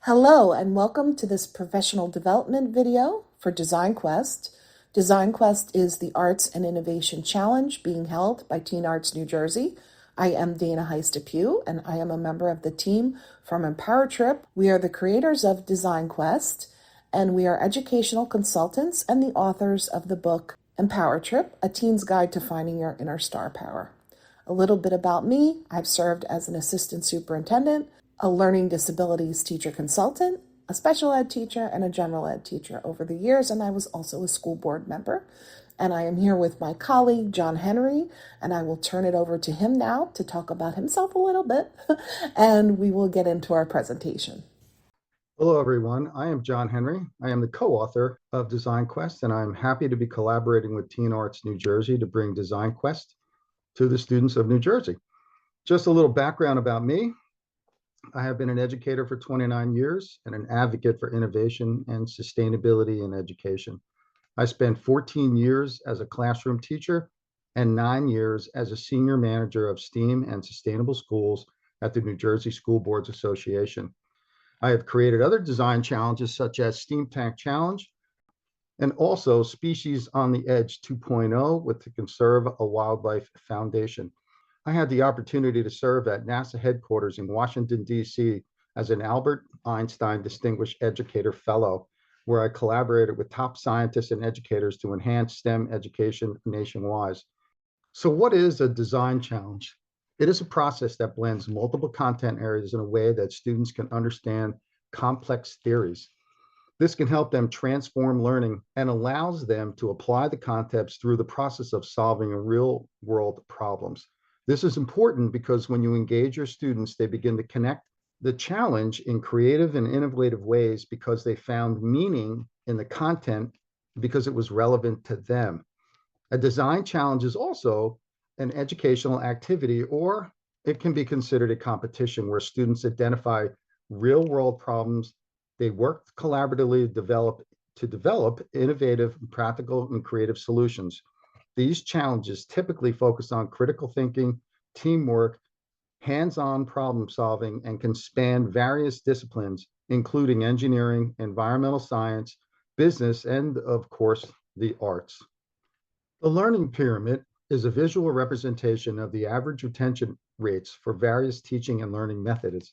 Hello and welcome to this professional development video for DesignQuest. DesignQuest is the Arts and Innovation Challenge being held by Teen Arts New Jersey. I am Dana Heist-Depew and I am a member of the team from EmpowerTrip. We are the creators of DesignQuest and we are educational consultants and the authors of the book EmpowerTrip, A Teen's Guide to Finding Your Inner Star Power. A little bit about me. I've served as an assistant superintendent, a learning disabilities teacher consultant, a special ed teacher, and a general ed teacher over the years, and I was also a school board member. And I am here with my colleague, John Henry, and I will turn it over to him now to talk about himself a little bit, and we will get into our presentation. Hello, everyone. I am John Henry. I am the co-author of DesignQuest, and I'm happy to be collaborating with Teen Arts New Jersey to bring DesignQuest to the students of New Jersey. Just a little background about me. I have been an educator for 29 years and an advocate for innovation and sustainability in education. I spent 14 years as a classroom teacher and 9 years as a senior manager of STEAM and sustainable schools at the New Jersey School Boards Association. I have created other design challenges such as Steam Tank Challenge and also Species on the Edge 2.0 with the Conserve a Wildlife Foundation. I had the opportunity to serve at NASA headquarters in Washington, D.C. as an Albert Einstein Distinguished Educator Fellow, where I collaborated with top scientists and educators to enhance STEM education nationwide. So what is a design challenge? It is a process that blends multiple content areas in a way that students can understand complex theories. This can help them transform learning and allows them to apply the concepts through the process of solving real-world problems. This is important because when you engage your students, they begin to connect the challenge in creative and innovative ways because they found meaning in the content because it was relevant to them. A design challenge is also an educational activity, or it can be considered a competition where students identify real-world problems. They work collaboratively to develop innovative, practical, and creative solutions. These challenges typically focus on critical thinking, teamwork, hands-on problem solving, and can span various disciplines, including engineering, environmental science, business, and of course, the arts. The learning pyramid is a visual representation of the average retention rates for various teaching and learning methods.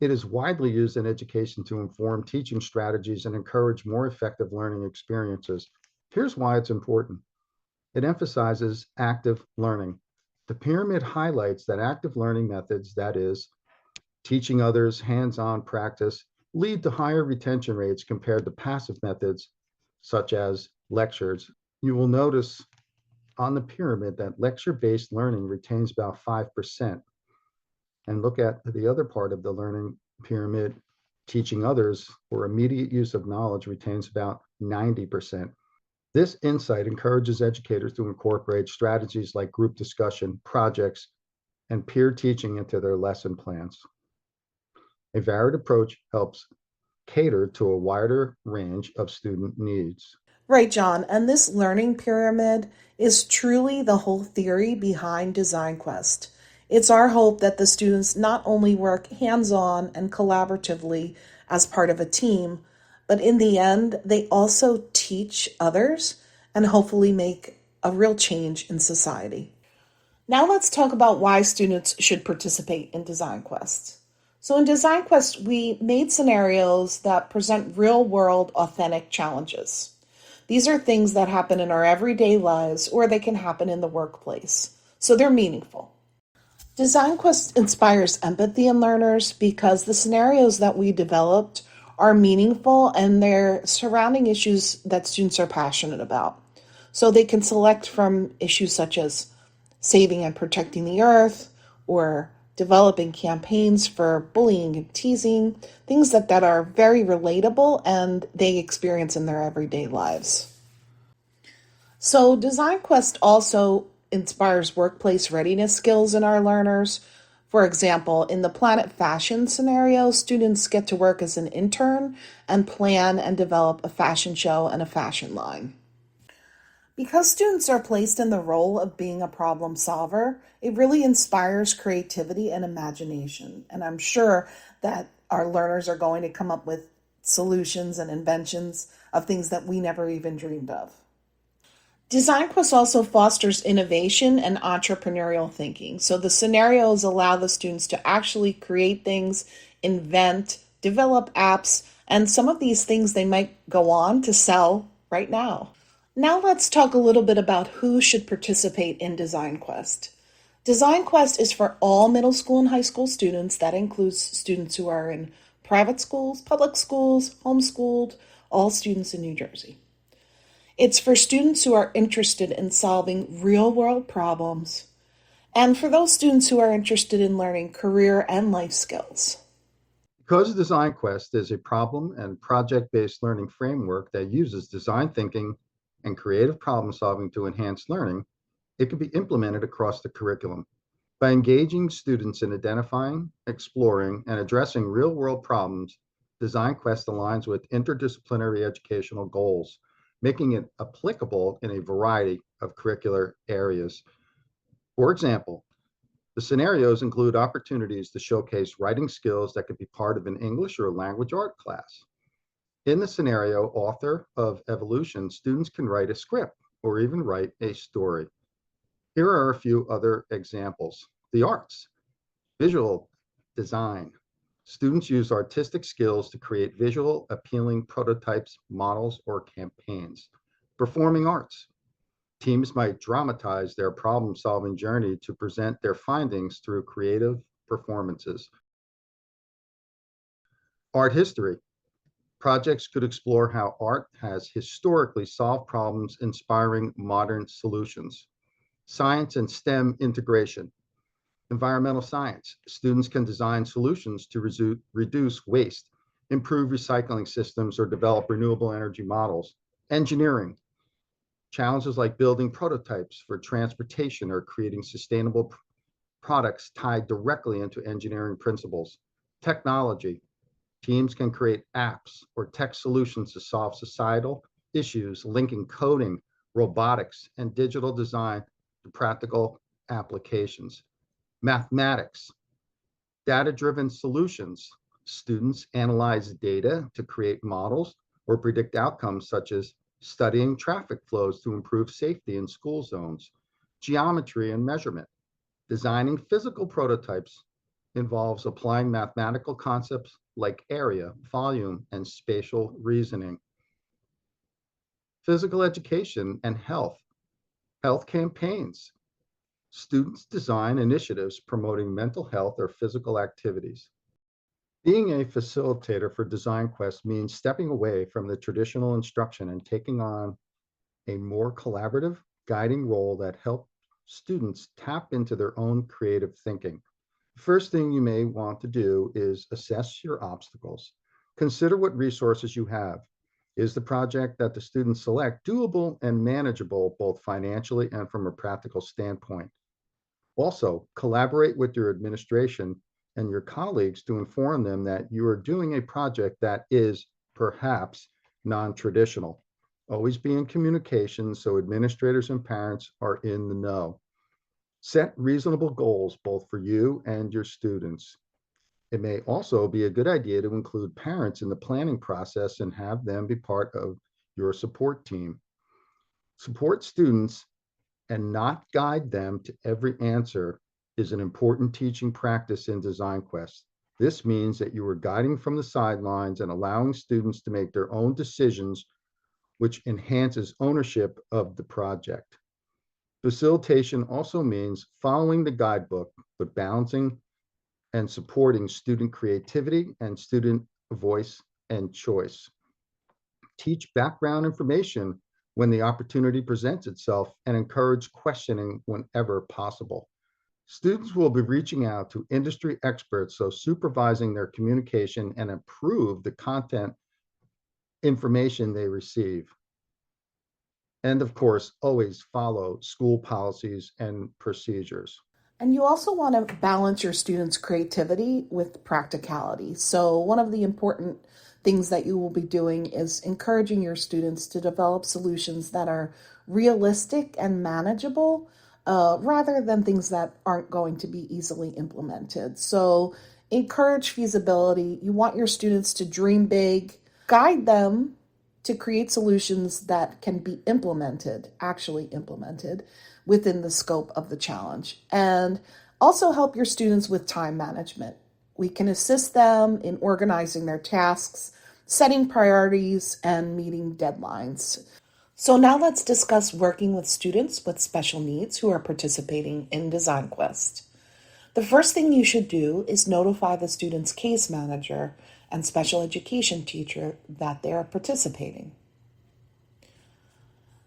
It is widely used in education to inform teaching strategies and encourage more effective learning experiences. Here's why it's important. It emphasizes active learning. The pyramid highlights that active learning methods, that is, teaching others, hands-on practice, lead to higher retention rates compared to passive methods, such as lectures. You will notice on the pyramid that lecture-based learning retains about 5%. And look at the other part of the learning pyramid, teaching others, or immediate use of knowledge retains about 90%. This insight encourages educators to incorporate strategies like group discussion, projects, and peer teaching into their lesson plans. A varied approach helps cater to a wider range of student needs. Right, John, and this learning pyramid is truly the whole theory behind DesignQuest. It's our hope that the students not only work hands-on and collaboratively as part of a team, but in the end, they also teach others and hopefully make a real change in society. Now let's talk about why students should participate in DesignQuest. So in DesignQuest, we made scenarios that present real-world, authentic challenges. These are things that happen in our everyday lives or they can happen in the workplace. So they're meaningful. DesignQuest inspires empathy in learners because the scenarios that we developed are meaningful and they're surrounding issues that students are passionate about. So they can select from issues such as saving and protecting the earth or developing campaigns for bullying and teasing, things that are very relatable and they experience in their everyday lives. So DesignQuest also inspires workplace readiness skills in our learners. For example, in the Planet Fashion scenario, students get to work as an intern and plan and develop a fashion show and a fashion line. Because students are placed in the role of being a problem solver, it really inspires creativity and imagination. And I'm sure that our learners are going to come up with solutions and inventions of things that we never even dreamed of. DesignQuest also fosters innovation and entrepreneurial thinking. So the scenarios allow the students to actually create things, invent, develop apps, and some of these things they might go on to sell right now. Now let's talk a little bit about who should participate in DesignQuest. DesignQuest is for all middle school and high school students. That includes students who are in private schools, public schools, homeschooled, all students in New Jersey. It's for students who are interested in solving real-world problems, and for those students who are interested in learning career and life skills. Because DesignQuest is a problem and project-based learning framework that uses design thinking and creative problem solving to enhance learning, it can be implemented across the curriculum. By engaging students in identifying, exploring, and addressing real-world problems, DesignQuest aligns with interdisciplinary educational goals, making it applicable in a variety of curricular areas. For example, the scenarios include opportunities to showcase writing skills that could be part of an English or language art class. In the scenario, Author of Evolution, students can write a script or even write a story. Here are a few other examples. The arts, visual design. Students use artistic skills to create visual, appealing prototypes, models, or campaigns. Performing arts. Teams might dramatize their problem-solving journey to present their findings through creative performances. Art history. Projects could explore how art has historically solved problems, inspiring modern solutions. Science and STEM integration. Environmental science. Students can design solutions to reduce waste, improve recycling systems, or develop renewable energy models. Engineering. Challenges like building prototypes for transportation or creating sustainable products tied directly into engineering principles. Technology. Teams can create apps or tech solutions to solve societal issues, linking coding, robotics, and digital design to practical applications. Mathematics, data-driven solutions. Students analyze data to create models or predict outcomes such as studying traffic flows to improve safety in school zones. Geometry and measurement. Designing physical prototypes involves applying mathematical concepts like area, volume, and spatial reasoning. Physical education and health campaigns. Students design initiatives promoting mental health or physical activities. Being a facilitator for DesignQuest means stepping away from the traditional instruction and taking on a more collaborative, guiding role that helps students tap into their own creative thinking. The first thing you may want to do is assess your obstacles. Consider what resources you have. Is the project that the students select doable and manageable, both financially and from a practical standpoint? Also, collaborate with your administration and your colleagues to inform them that you are doing a project that is perhaps non-traditional. Always be in communication so administrators and parents are in the know. Set reasonable goals both for you and your students. It may also be a good idea to include parents in the planning process and have them be part of your support team. Support students and not guide them to every answer is an important teaching practice in DesignQuest. This means that you are guiding from the sidelines and allowing students to make their own decisions, which enhances ownership of the project. Facilitation also means following the guidebook, but balancing and supporting student creativity and student voice and choice. Teach background information when the opportunity presents itself and encourage questioning whenever possible. Students will be reaching out to industry experts, so supervising their communication and improve the content information they receive. And of course, always follow school policies and procedures. And you also want to balance your students' creativity with practicality. So, one of the important things that you will be doing is encouraging your students to develop solutions that are realistic and manageable rather than things that aren't going to be easily implemented. So, encourage feasibility. You want your students to dream big, guide them to create solutions that can be actually implemented within the scope of the challenge. And also help your students with time management. We can assist them in organizing their tasks, setting priorities, and meeting deadlines. So now let's discuss working with students with special needs who are participating in DesignQuest. The first thing you should do is notify the student's case manager and special education teacher that they are participating.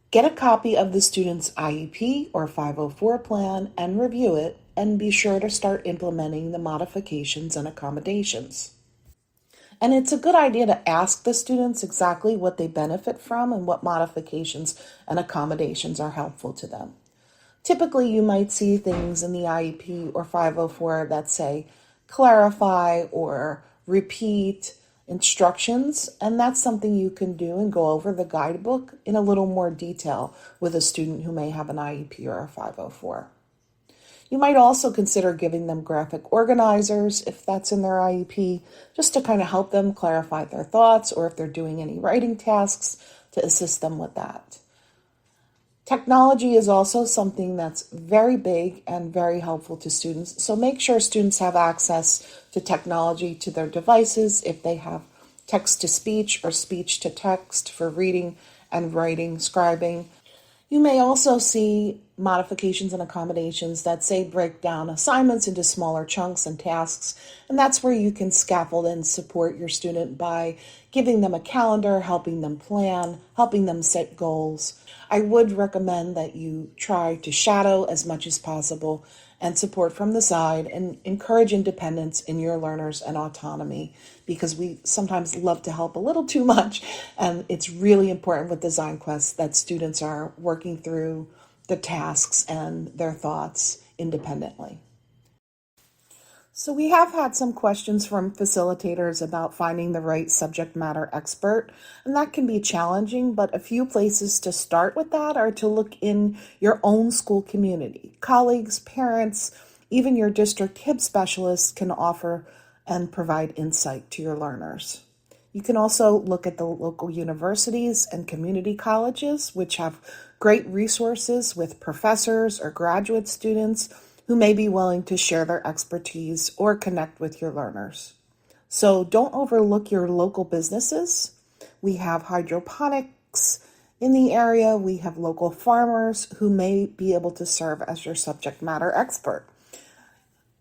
Get a copy of the student's IEP or 504 plan and review it, and be sure to start implementing the modifications and accommodations. And it's a good idea to ask the students exactly what they benefit from and what modifications and accommodations are helpful to them. Typically, you might see things in the IEP or 504 that say clarify or repeat instructions, and that's something you can do and go over the guidebook in a little more detail with a student who may have an IEP or a 504. You might also consider giving them graphic organizers if that's in their IEP, just to kind of help them clarify their thoughts, or if they're doing any writing tasks, to assist them with that. Technology is also something that's very big and very helpful to students, so make sure students have access to technology to their devices if they have text-to-speech or speech-to-text for reading and writing, scribing. You may also see modifications and accommodations that say break down assignments into smaller chunks and tasks, and that's where you can scaffold and support your student by giving them a calendar, helping them plan, helping them set goals. I would recommend that you try to shadow as much as possible and support from the side, and encourage independence in your learners and autonomy, because we sometimes love to help a little too much, and it's really important with DesignQuest that students are working through the tasks and their thoughts independently. So we have had some questions from facilitators about finding the right subject matter expert, and that can be challenging, but a few places to start with that are to look in your own school community. Colleagues, parents, even your district HIB specialists can offer and provide insight to your learners. You can also look at the local universities and community colleges, which have great resources with professors or graduate students who may be willing to share their expertise or connect with your learners. So don't overlook your local businesses. We have hydroponics in the area. We have local farmers who may be able to serve as your subject matter expert.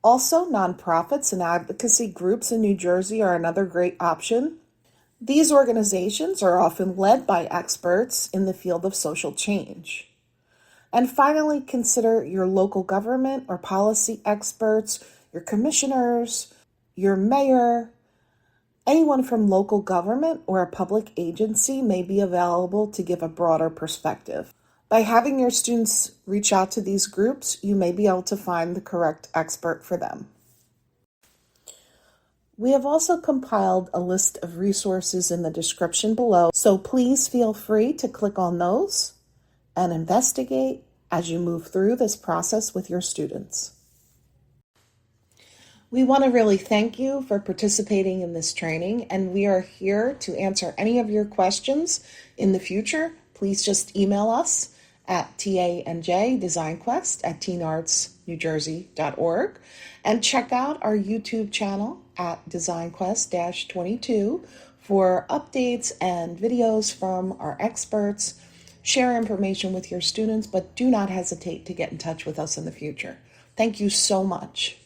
Also, nonprofits and advocacy groups in New Jersey are another great option. These organizations are often led by experts in the field of social change. And finally, consider your local government or policy experts, your commissioners, your mayor. Anyone from local government or a public agency may be available to give a broader perspective. By having your students reach out to these groups, you may be able to find the correct expert for them. We have also compiled a list of resources in the description below, so please feel free to click on those and investigate as you move through this process with your students. We want to really thank you for participating in this training, and we are here to answer any of your questions in the future. Please just email us at tanjdesignquest@teenartsnewjersey.org, and check out our YouTube channel at DesignQuest-22 for updates and videos from our experts. Share information with your students, but do not hesitate to get in touch with us in the future. Thank you so much.